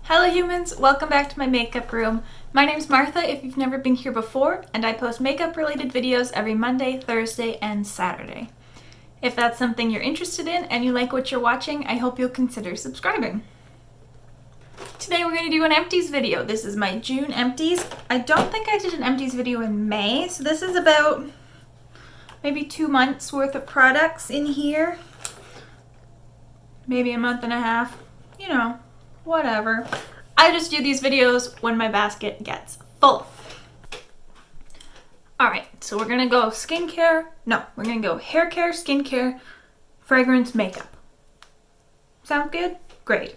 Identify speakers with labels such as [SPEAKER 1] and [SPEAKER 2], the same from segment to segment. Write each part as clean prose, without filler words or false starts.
[SPEAKER 1] Hello humans, welcome back to my makeup room. My name's Martha if you've never been here before, and I post makeup related videos every Monday, Thursday, and Saturday. If that's something you're interested in and you like what you're watching, I hope you'll consider subscribing. Today we're going to do an Empties video. This is my June Empties. I don't think I did an Empties video in May, so this is about maybe 2 months worth of products in here. Maybe a month and a half, you know. Whatever. I just do these videos when my basket gets full. Alright, so we're gonna go skincare. No, we're gonna go hair care, skincare, fragrance, makeup. Sound good? Great.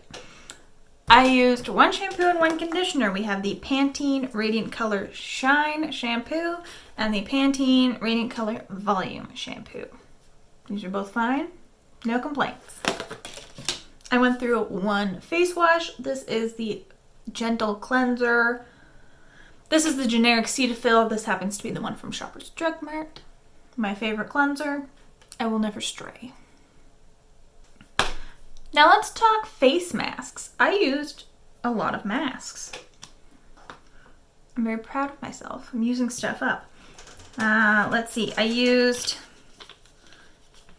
[SPEAKER 1] I used one shampoo and one conditioner. We have the Pantene Radiant Color Shine shampoo and the Pantene Radiant Color Volume shampoo. These are both fine. No complaints. I went through one face wash. This is the Gentle Cleanser. This is the generic Cetaphil. This happens to be the one from Shoppers Drug Mart. My favorite cleanser. I will never stray. Now let's talk face masks. I used a lot of masks. I'm very proud of myself. I'm using stuff up. Let's see. I used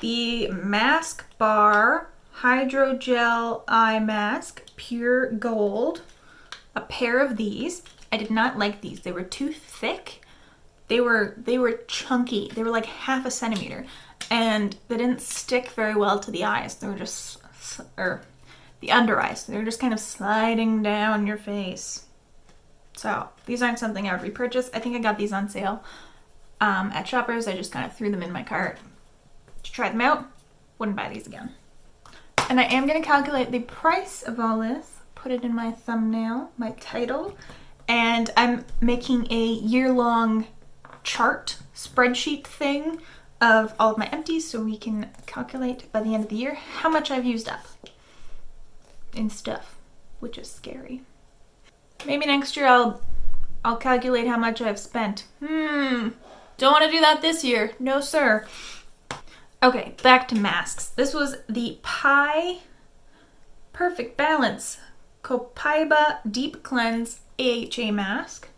[SPEAKER 1] the Mask Bar Hydrogel Eye Mask, Pure Gold. A pair of these. I did not like these. They were too thick. They were chunky. They were like half a centimeter. And they didn't stick very well to the eyes. They were just, or the under eyes. They were just kind of sliding down your face. So these aren't something I would repurchase. I think I got these on sale at Shoppers. I just kind of threw them in my cart to try them out. Wouldn't buy these again. And I am going to calculate the price of all this, put it in my thumbnail, my title, and I'm making a year-long chart, spreadsheet thing of all of my empties so we can calculate by the end of the year how much I've used up in stuff, which is scary. Maybe next year I'll calculate how much I've spent. Don't want to do that this year. No, sir. Okay, back to masks. This was the Pi Perfect Balance Copaiba Deep Cleanse AHA mask.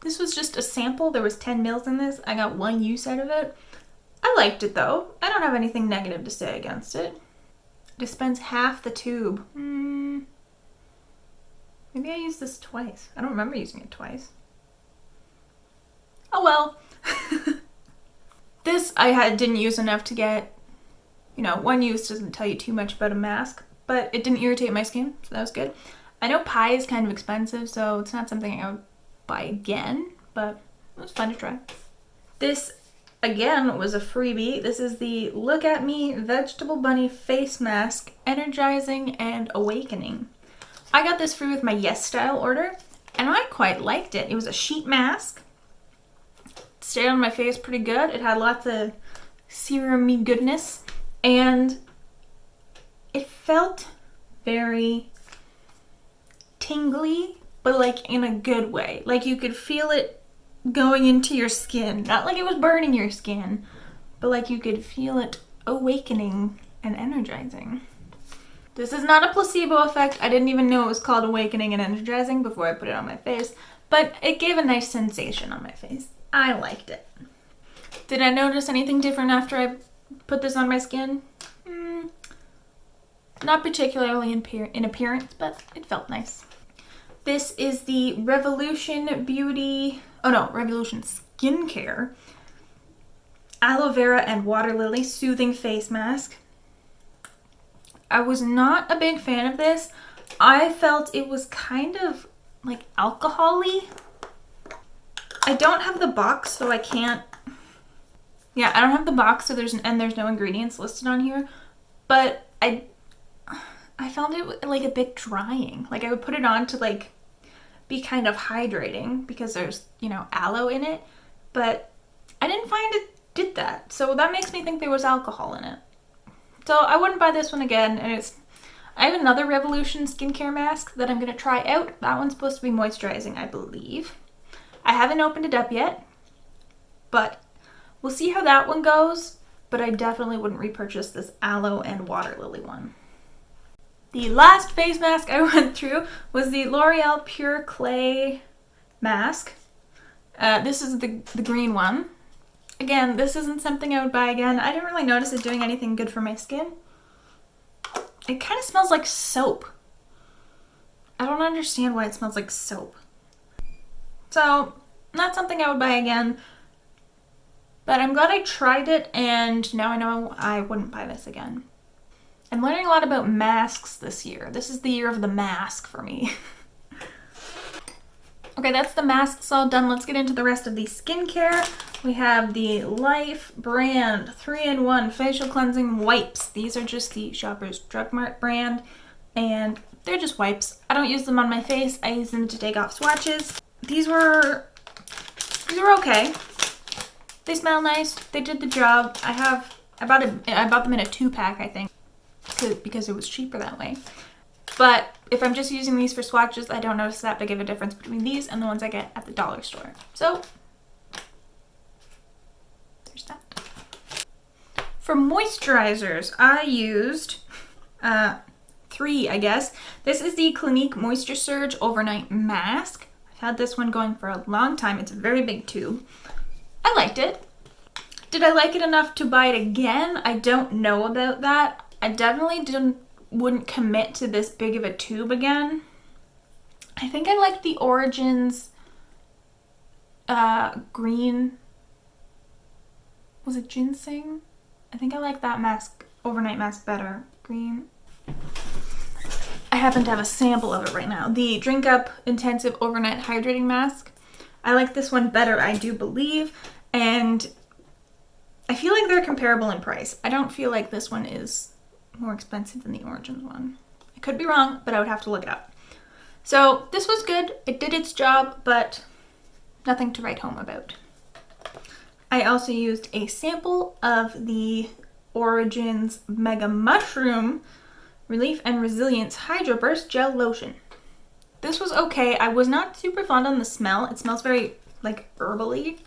[SPEAKER 1] This was just a sample. There was 10 mils in this. I got one use out of it. I liked it though. I don't have anything negative to say against it. Dispense half the tube. Maybe I used this twice. I don't remember using it twice. Oh well. This I didn't use enough to get, one use doesn't tell you too much about a mask, but it didn't irritate my skin, so that was good. I know Pi is kind of expensive, so it's not something I would buy again, but it was fun to try. This, again, was a freebie. This is the Look at Me Vegetable Bunny Face Mask, Energizing and Awakening. I got this free with my Yes Style order, and I quite liked it. It was a sheet mask. Stayed on my face pretty good. It had lots of serum-y goodness, and it felt very tingly, but like in a good way. Like you could feel it going into your skin. Not like it was burning your skin, but like you could feel it awakening and energizing. This is not a placebo effect. I didn't even know it was called awakening and energizing before I put it on my face, but it gave a nice sensation on my face. I liked it. Did I notice anything different after I put this on my skin? Not particularly in appearance, but it felt nice. This is the Revolution Skincare Aloe Vera and Water Lily Soothing Face Mask. I was not a big fan of this. I felt it was kind of like alcohol-y. I don't have the box, so I can't. Yeah, I don't have the box, so there's no ingredients listed on here. But I found it like a bit drying. Like I would put it on to like be kind of hydrating because there's aloe in it, but I didn't find it did that. So that makes me think there was alcohol in it. So I wouldn't buy this one again. And I have another Revolution skincare mask that I'm gonna try out. That one's supposed to be moisturizing, I believe. I haven't opened it up yet, but we'll see how that one goes, but I definitely wouldn't repurchase this Aloe and Water Lily one. The last face mask I went through was the L'Oreal Pure Clay mask. This is the green one. Again, this isn't something I would buy again. I didn't really notice it doing anything good for my skin. It kind of smells like soap. I don't understand why it smells like soap. So, not something I would buy again. But I'm glad I tried it, and now I know I wouldn't buy this again. I'm learning a lot about masks this year. This is the year of the mask for me. Okay, that's the masks all done. Let's get into the rest of the skincare. We have the Life brand 3-in-1 facial cleansing wipes. These are just the Shoppers Drug Mart brand, and they're just wipes. I don't use them on my face. I use them to take off swatches. These were okay. They smell nice. They did the job. I bought them in a 2-pack, I think, because it was cheaper that way. But if I'm just using these for swatches, I don't notice that big of a difference between these and the ones I get at the dollar store. So there's that. For moisturizers, I used 3, I guess. This is the Clinique Moisture Surge Overnight Mask. I've had this one going for a long time. It's a very big tube. I liked it. Did I like it enough to buy it again? I don't know about that. I definitely wouldn't commit to this big of a tube again. I think I like the Origins green. Was it ginseng? I think I like that mask, overnight mask, better. Green. I happen to have a sample of it right now. The Drink Up Intensive Overnight Hydrating Mask. I like this one better, I do believe. And I feel like they're comparable in price. I don't feel like this one is more expensive than the Origins one. I could be wrong, but I would have to look it up. So this was good. It did its job, but nothing to write home about. I also used a sample of the Origins Mega Mushroom Relief and Resilience Hydro Burst Gel Lotion. This was okay. I was not super fond on the smell. It smells very, like, herbally.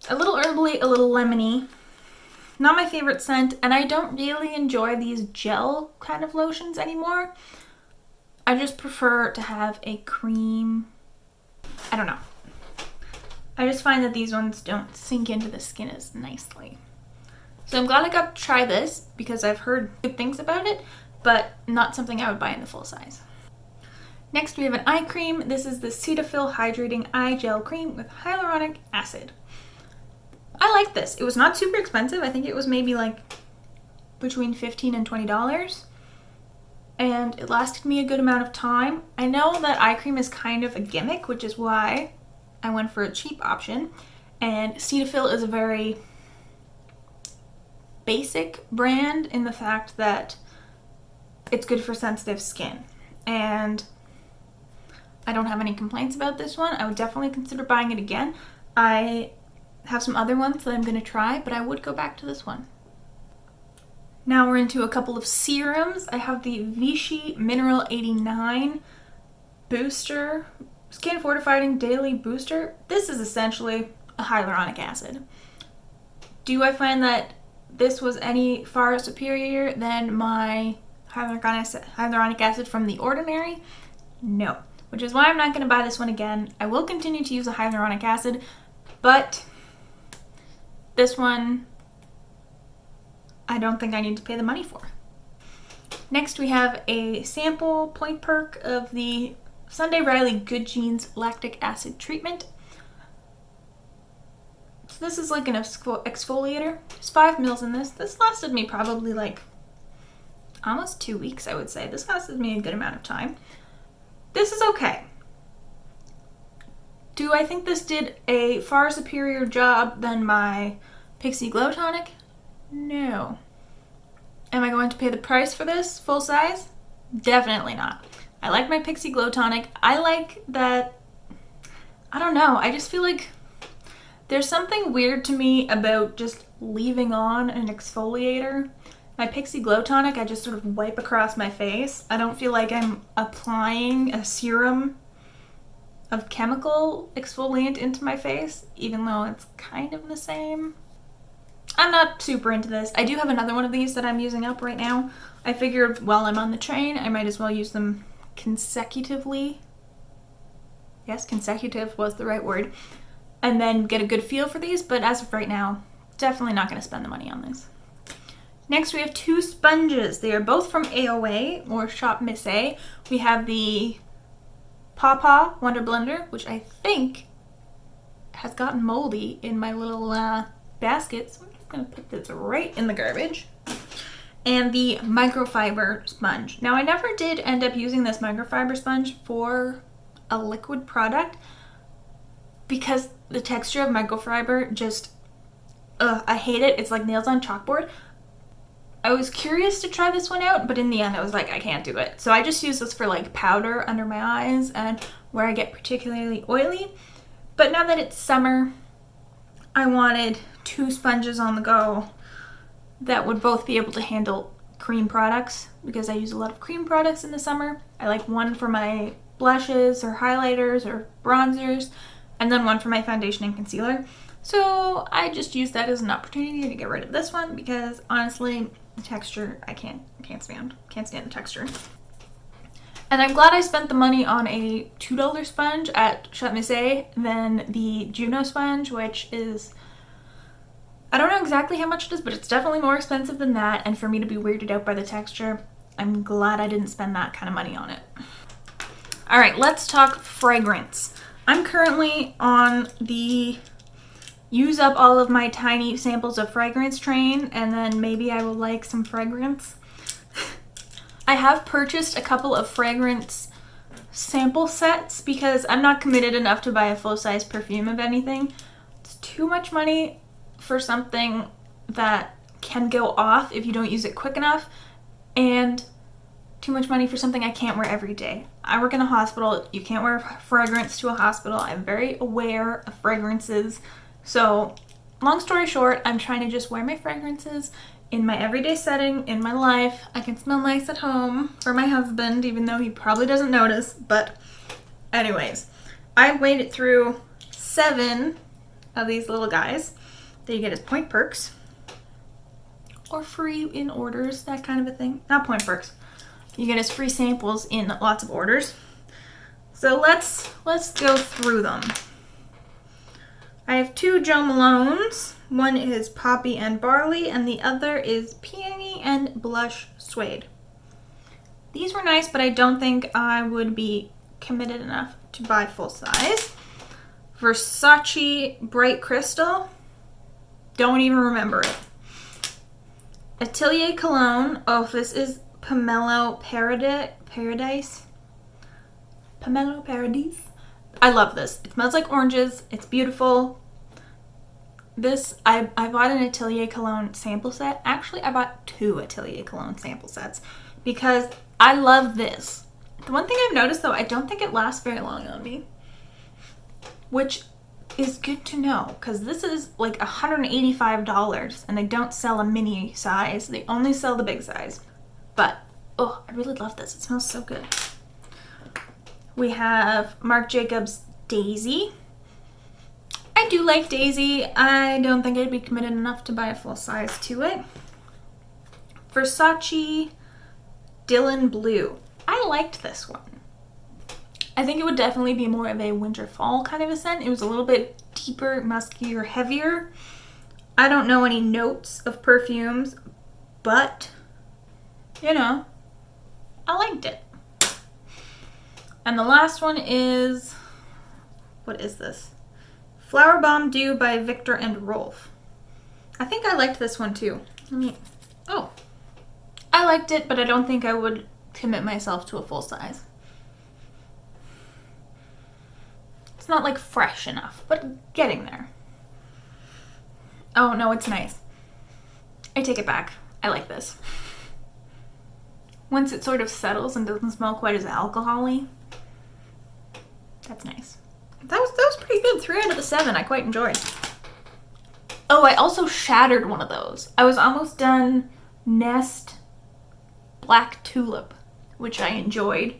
[SPEAKER 1] A little herbally, a little lemony. Not my favorite scent, and I don't really enjoy these gel kind of lotions anymore. I just prefer to have a cream. I don't know. I just find that these ones don't sink into the skin as nicely. So I'm glad I got to try this because I've heard good things about it, but not something I would buy in the full size. Next we have an eye cream. This is the Cetaphil Hydrating Eye Gel Cream with Hyaluronic Acid. I like this. It was not super expensive. I think it was maybe like between $15 and $20. And it lasted me a good amount of time. I know that eye cream is kind of a gimmick, which is why I went for a cheap option. And Cetaphil is a very basic brand in the fact that it's good for sensitive skin. And I don't have any complaints about this one. I would definitely consider buying it again. I have some other ones that I'm going to try, but I would go back to this one. Now we're into a couple of serums. I have the Vichy Mineral 89 Booster Skin Fortifying Daily Booster. This is essentially a hyaluronic acid. Do I find that this was any far superior than my hyaluronic acid from The Ordinary? No. Which is why I'm not going to buy this one again. I will continue to use a hyaluronic acid, but this one, I don't think I need to pay the money for. Next we have a sample point perk of the Sunday Riley Good Genes Lactic Acid Treatment. So this is like an exfoliator. There's 5 mils in this. This lasted me probably like almost 2 weeks, I would say. This lasted me a good amount of time. This is okay. Do I think this did a far superior job than my Pixie Glow Tonic? No. Am I going to pay the price for this full size? Definitely not. I like my Pixie Glow Tonic. I like that, I don't know, I just feel like there's something weird to me about just leaving on an exfoliator. My Pixie Glow Tonic, I just sort of wipe across my face. I don't feel like I'm applying a serum of chemical exfoliant into my face, even though it's kind of the same. I'm not super into this. I do have another one of these that I'm using up right now. I figured while I'm on the train, I might as well use them consecutively. Yes, consecutive was the right word. And then get a good feel for these, but as of right now, definitely not going to spend the money on this. Next, we have two sponges. They are both from AOA or Shop Miss A. We have the Paw Wonder Blender, which I think has gotten moldy in my little basket, so I'm just going to put this right in the garbage. And the microfiber sponge. Now, I never did end up using this microfiber sponge for a liquid product because the texture of microfiber just, I hate it. It's like nails on chalkboard. I was curious to try this one out, but in the end I was like, I can't do it. So I just use this for like powder under my eyes and where I get particularly oily. But now that it's summer, I wanted two sponges on the go that would both be able to handle cream products because I use a lot of cream products in the summer. I like one for my blushes or highlighters or bronzers, and then one for my foundation and concealer. So I just used that as an opportunity to get rid of this one because honestly, the texture, I can't stand the texture. And I'm glad I spent the money on a $2 sponge at Shop Miss A than the Juno sponge, which is, I don't know exactly how much it is, but it's definitely more expensive than that. And for me to be weirded out by the texture, I'm glad I didn't spend that kind of money on it. All right, let's talk fragrance. I'm currently on the use up all of my tiny samples of fragrance train, and then maybe I will like some fragrance. I have purchased a couple of fragrance sample sets because I'm not committed enough to buy a full-size perfume of anything. It's too much money for something that can go off if you don't use it quick enough, and too much money for something I can't wear every day. I work in a hospital. You can't wear fragrance to a hospital. I'm very aware of fragrances. So, long story short, I'm trying to just wear my fragrances in my everyday setting, in my life. I can smell nice at home for my husband, even though he probably doesn't notice. But anyways, I made it through 7 of these little guys that you get as point perks. Or free in orders, that kind of a thing. Not point perks. You get as free samples in lots of orders. So let's go through them. I have 2 Jo Malones. One is Poppy and Barley, and the other is Peony and Blush Suede. These were nice, but I don't think I would be committed enough to buy full size. Versace Bright Crystal. Don't even remember it. Atelier Cologne. Oh, this is Pomelo Paradise. Pomelo Paradise. I love this. It smells like oranges. It's beautiful. This, I bought an Atelier Cologne sample set. Actually, I bought 2 Atelier Cologne sample sets because I love this. The one thing I've noticed though, I don't think it lasts very long on me, which is good to know because this is like $185 and they don't sell a mini size. They only sell the big size. But, oh, I really love this. It smells so good. We have Marc Jacobs Daisy. I do like Daisy. I don't think I'd be committed enough to buy a full size to it. Versace Dylan Blue. I liked this one. I think it would definitely be more of a winter fall kind of a scent. It was a little bit deeper, muskier, heavier. I don't know any notes of perfumes, but you know, I liked it. And the last one is, what is this? Flower Bomb Dew by Victor and Rolf. I think I liked this one too. I liked it, but I don't think I would commit myself to a full size. It's not like fresh enough, but getting there. Oh no, it's nice. I take it back. I like this. Once it sort of settles and doesn't smell quite as alcohol-y, that's nice. That was pretty good. 3 out of the 7 I quite enjoyed. Oh, I also shattered one of those. I was almost done Nest Black Tulip, which I enjoyed.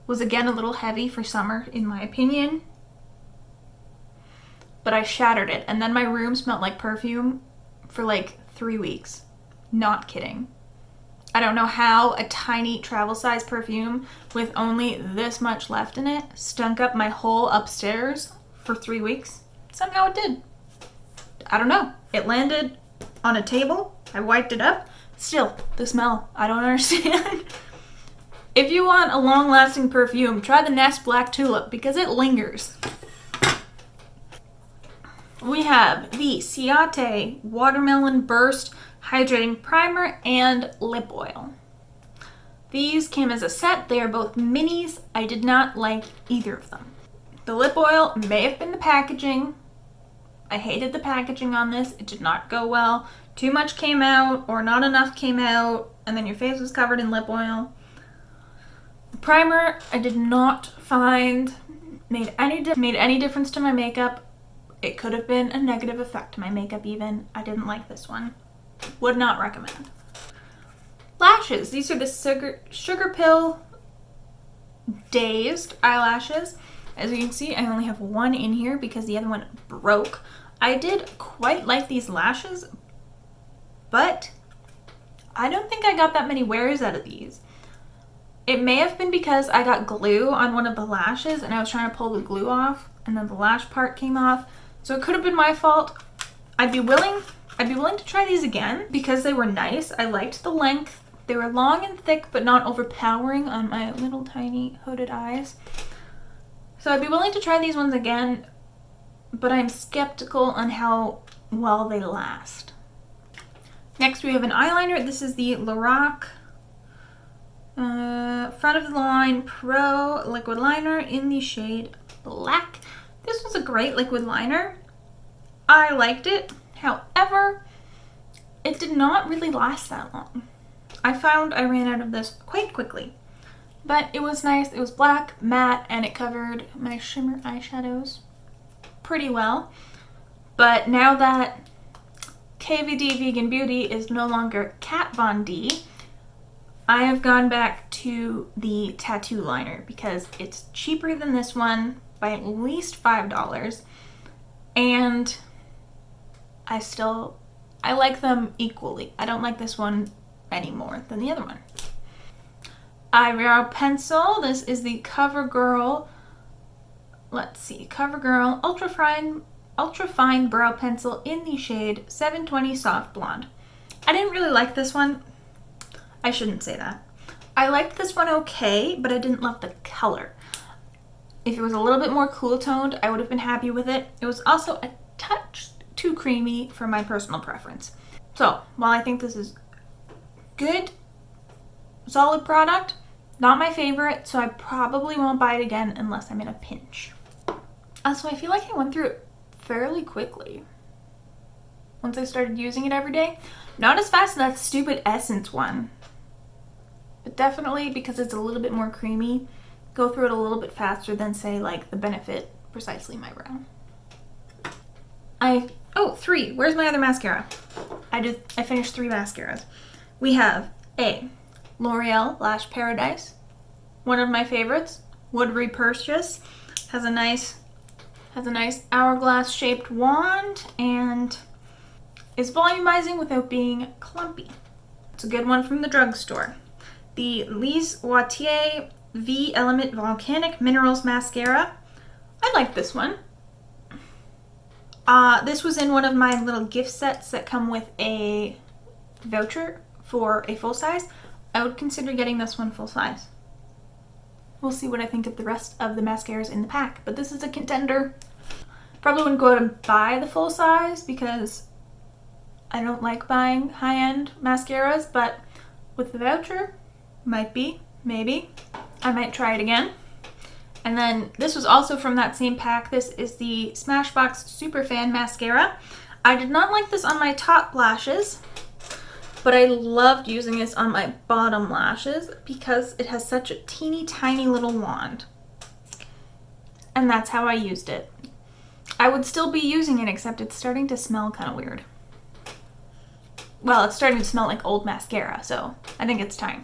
[SPEAKER 1] Was again a little heavy for summer, in my opinion. But I shattered it, and then my room smelled like perfume for like 3 weeks. Not kidding. I don't know how a tiny travel size perfume with only this much left in it stunk up my whole upstairs for 3 weeks. Somehow it did. I don't know. It landed on a table. I wiped it up. Still, the smell, I don't understand. If you want a long-lasting perfume, try the Nest Black Tulip because it lingers. We have the Ciate Watermelon Burst Hydrating Primer and Lip Oil. These came as a set. They are both minis. I did not like either of them. The lip oil may have been the packaging. I hated the packaging on this. It did not go well. Too much came out or not enough came out, and then your face was covered in lip oil. The primer I did not find made any difference to my makeup. It could have been a negative effect to my makeup even. I didn't like this one. Would not recommend. Lashes. These are the Sugar Pill Dazed eyelashes. As you can see, I only have one in here because the other one broke. I did quite like these lashes, but I don't think I got that many wears out of these. It may have been because I got glue on one of the lashes and I was trying to pull the glue off and then the lash part came off. So it could have been my fault. I'd be willing to try these again because they were nice. I liked the length. They were long and thick but not overpowering on my little tiny hooded eyes. So I'd be willing to try these ones again, but I'm skeptical on how well they last. Next we have an eyeliner. This is the Lorac Front of the Line Pro Liquid Liner in the shade Black. This was a great liquid liner. I liked it. However, it did not really last that long. I found I ran out of this quite quickly. But it was nice. It was black, matte, and it covered my shimmer eyeshadows pretty well. But now that KVD Vegan Beauty is no longer Kat Von D, I have gone back to the tattoo liner because it's cheaper than this one by at least $5. And I like them equally. I don't like this one any more than the other one. Eyebrow pencil. This is the CoverGirl. Let's see. CoverGirl Ultra Fine Brow Pencil in the shade 720 Soft Blonde. I didn't really like this one. I shouldn't say that. I liked this one okay, but I didn't love the color. If it was a little bit more cool toned, I would have been happy with it. It was also a touch too creamy for my personal preference. So, while I think this is good, solid product, not my favorite, so I probably won't buy it again unless I'm in a pinch. Also, I feel like I went through it fairly quickly once I started using it every day. Not as fast as that stupid Essence one, but definitely because it's a little bit more creamy, go through it a little bit faster than, say, like the Benefit Precisely My Brow. Three. Where's my other mascara? I finished 3 mascaras. We have a L'Oreal Lash Paradise, one of my favorites. Would repurchase. Has a nice hourglass shaped wand and is volumizing without being clumpy. It's a good one from the drugstore. The Lise Watier V Element Volcanic Minerals Mascara. I like this one. This was in one of my little gift sets that come with a voucher for a full size. I would consider getting this one full size. We'll see what I think of the rest of the mascaras in the pack, but this is a contender. Probably wouldn't go out and buy the full size because I don't like buying high-end mascaras, but with the voucher, maybe, I might try it again. And then this was also from that same pack. This is the Smashbox Superfan Mascara. I did not like this on my top lashes, but I loved using this on my bottom lashes because it has such a teeny tiny little wand. And that's how I used it. I would still be using it, except it's starting to smell kind of weird. Well, it's starting to smell like old mascara, so I think it's time.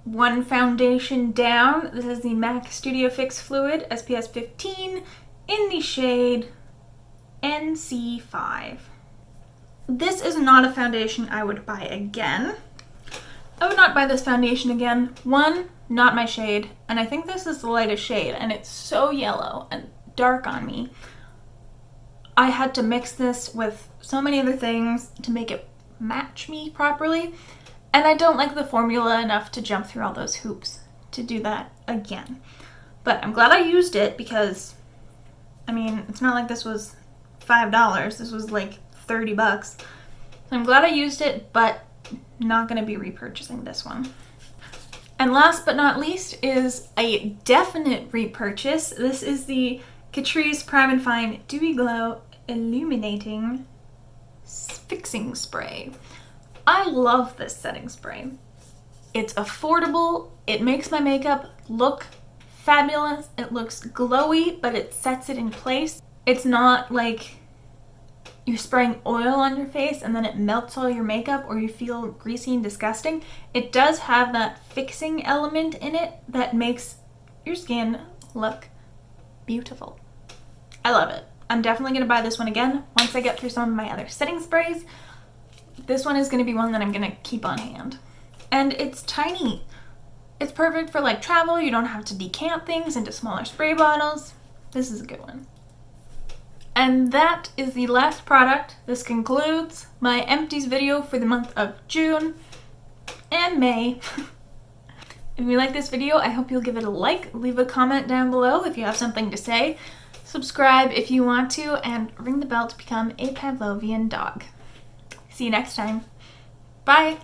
[SPEAKER 1] One foundation down. This is the MAC Studio Fix Fluid SPF 15 in the shade NC5. This is not a foundation I would buy again. I would not buy this foundation again. One, not my shade, and I think this is the lightest shade, and it's so yellow and dark on me. I had to mix this with so many other things to make it match me properly, and I don't like the formula enough to jump through all those hoops to do that again. But I'm glad I used it because, I mean, it's not like this was $5. This was like 30 bucks. So I'm glad I used it, but not going to be repurchasing this one. And last but not least is a definite repurchase. This is the Catrice Prime and Fine Dewy Glow Illuminating Fixing Spray. I love this setting spray. It's affordable. It makes my makeup look fabulous. It looks glowy, but it sets it in place. It's not like you're spraying oil on your face and then it melts all your makeup or you feel greasy and disgusting. It does have that fixing element in it that makes your skin look beautiful. I love it. I'm definitely going to buy this one again once I get through some of my other setting sprays. This one is going to be one that I'm going to keep on hand. And it's tiny. It's perfect for like travel. You don't have to decant things into smaller spray bottles. This is a good one. And that is the last product. This concludes my Empties video for the month of June and May. If you like this video, I hope you'll give it a like, leave a comment down below if you have something to say, subscribe if you want to, and ring the bell to become a Pavlovian dog. See you next time. Bye!